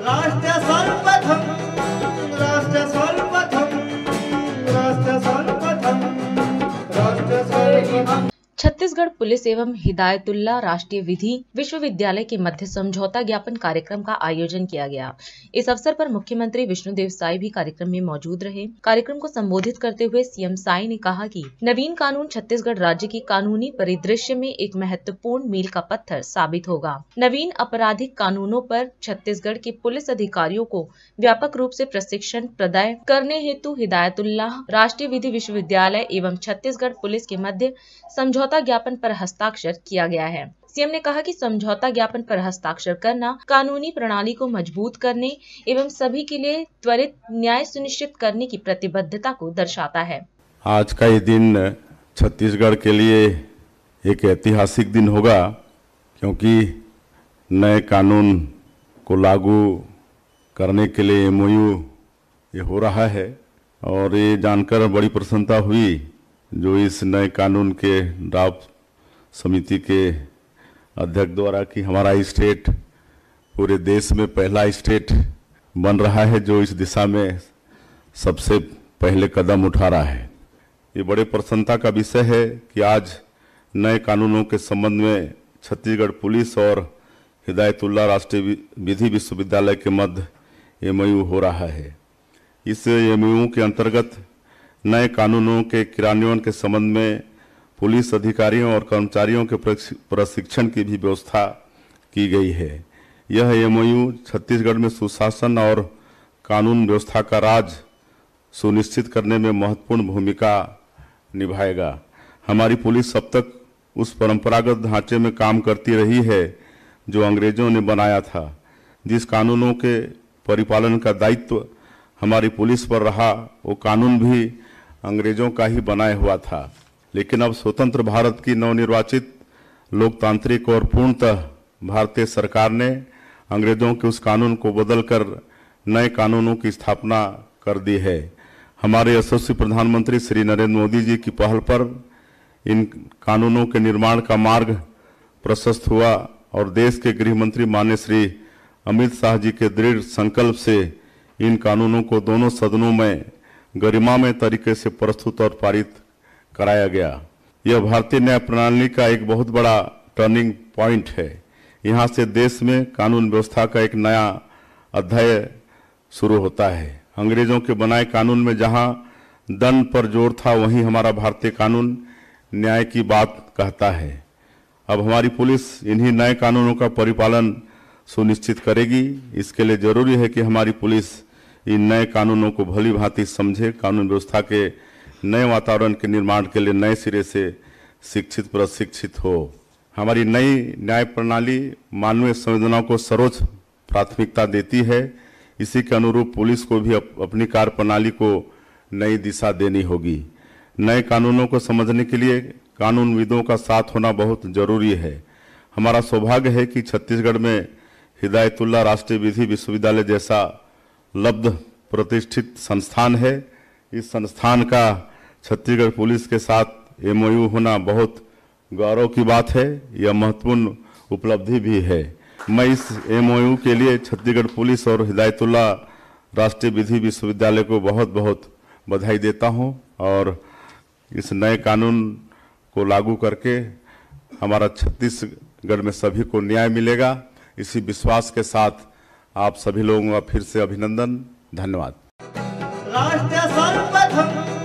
राष्ट्र सर्वप्रथम राष्ट्र सर्वप्रथम राष्ट्र सर्वप्रथम राष्ट्र सर्वप्रथम। छत्तीसगढ़ पुलिस एवं हिदायतुल्ला राष्ट्रीय विधि विश्वविद्यालय के मध्य समझौता ज्ञापन कार्यक्रम का आयोजन किया गया। इस अवसर पर मुख्यमंत्री विष्णुदेव साय भी कार्यक्रम में मौजूद रहे। कार्यक्रम को संबोधित करते हुए सीएम साय ने कहा कि नवीन कानून छत्तीसगढ़ राज्य की कानूनी परिदृश्य में एक महत्वपूर्ण मील का पत्थर साबित होगा। नवीन आपराधिक कानूनों पर छत्तीसगढ़ के पुलिस अधिकारियों को व्यापक रूप से प्रशिक्षण प्रदान करने हेतु हिदायतुल्ला राष्ट्रीय विधि विश्वविद्यालय एवं छत्तीसगढ़ पुलिस के मध्य समझौता ज्ञापन पर हस्ताक्षर किया गया है। सीएम ने कहा कि समझौता ज्ञापन पर हस्ताक्षर करना कानूनी प्रणाली को मजबूत करने एवं सभी के लिए त्वरित न्याय सुनिश्चित करने की प्रतिबद्धता को दर्शाता है। आज का ये दिन छत्तीसगढ़ के लिए एक ऐतिहासिक दिन होगा, क्योंकि नए कानून को लागू करने के लिए एमओयू ये हो रहा है। और ये जानकर बड़ी प्रसन्नता हुई जो इस नए कानून के ड्राफ्ट समिति के अध्यक्ष द्वारा कि हमारा स्टेट पूरे देश में पहला स्टेट बन रहा है जो इस दिशा में सबसे पहले कदम उठा रहा है। ये बड़े प्रसन्नता का विषय है कि आज नए कानूनों के संबंध में छत्तीसगढ़ पुलिस और हिदायतुल्ला राष्ट्रीय विधि विश्वविद्यालय के मध्य एमओयू हो रहा है। इस एमओयू के अंतर्गत नए कानूनों के क्रियान्वयन के संबंध में पुलिस अधिकारियों और कर्मचारियों के प्रशिक्षण की भी व्यवस्था की गई है। यह एमओयू छत्तीसगढ़ में सुशासन और कानून व्यवस्था का राज सुनिश्चित करने में महत्वपूर्ण भूमिका निभाएगा। हमारी पुलिस अब तक उस परंपरागत ढांचे में काम करती रही है जो अंग्रेजों ने बनाया था। जिस कानूनों के परिपालन का दायित्व हमारी पुलिस पर रहा, वो कानून भी अंग्रेजों का ही बनाया हुआ था। लेकिन अब स्वतंत्र भारत की नवनिर्वाचित लोकतांत्रिक और पूर्णतः भारतीय सरकार ने अंग्रेजों के उस कानून को बदलकर नए कानूनों की स्थापना कर दी है। हमारे यशस्वी प्रधानमंत्री श्री नरेंद्र मोदी जी की पहल पर इन कानूनों के निर्माण का मार्ग प्रशस्त हुआ और देश के गृह मंत्री माननीय श्री अमित शाह जी के दृढ़ संकल्प से इन कानूनों को दोनों सदनों में गरिमामय तरीके से प्रस्तुत और पारित कराया गया। यह भारतीय न्याय प्रणाली का एक बहुत बड़ा टर्निंग पॉइंट है। यहाँ से देश में कानून व्यवस्था का एक नया अध्याय शुरू होता है। अंग्रेजों के बनाए कानून में जहाँ दंड पर जोर था, वहीं हमारा भारतीय कानून न्याय की बात कहता है। अब हमारी पुलिस इन्हीं नए कानूनों का परिपालन सुनिश्चित करेगी। इसके लिए जरूरी है कि हमारी पुलिस इन नए कानूनों को भली भांति समझे, कानून व्यवस्था के नए वातावरण के निर्माण के लिए नए सिरे से शिक्षित प्रशिक्षित हो। हमारी नई न्याय प्रणाली मानवीय संवेदनाओं को सर्वोच्च प्राथमिकता देती है। इसी के अनुरूप पुलिस को भी अपनी कार्य प्रणाली को नई दिशा देनी होगी। नए कानूनों को समझने के लिए कानूनविदों का साथ होना बहुत जरूरी है। हमारा सौभाग्य है कि छत्तीसगढ़ में हिदायतुल्ला राष्ट्रीय विधि विश्वविद्यालय जैसा लब्ध प्रतिष्ठित संस्थान है। इस संस्थान का छत्तीसगढ़ पुलिस के साथ एमओयू होना बहुत गौरव की बात है। यह महत्वपूर्ण उपलब्धि भी है। मैं इस एमओयू के लिए छत्तीसगढ़ पुलिस और हिदायतुल्ला राष्ट्रीय विधि विश्वविद्यालय को बहुत बहुत बधाई देता हूं और इस नए कानून को लागू करके हमारा छत्तीसगढ़ में सभी को न्याय मिलेगा। इसी विश्वास के साथ आप सभी लोगों का फिर से अभिनंदन, धन्यवाद। राष्ट्र सर्वप्रथम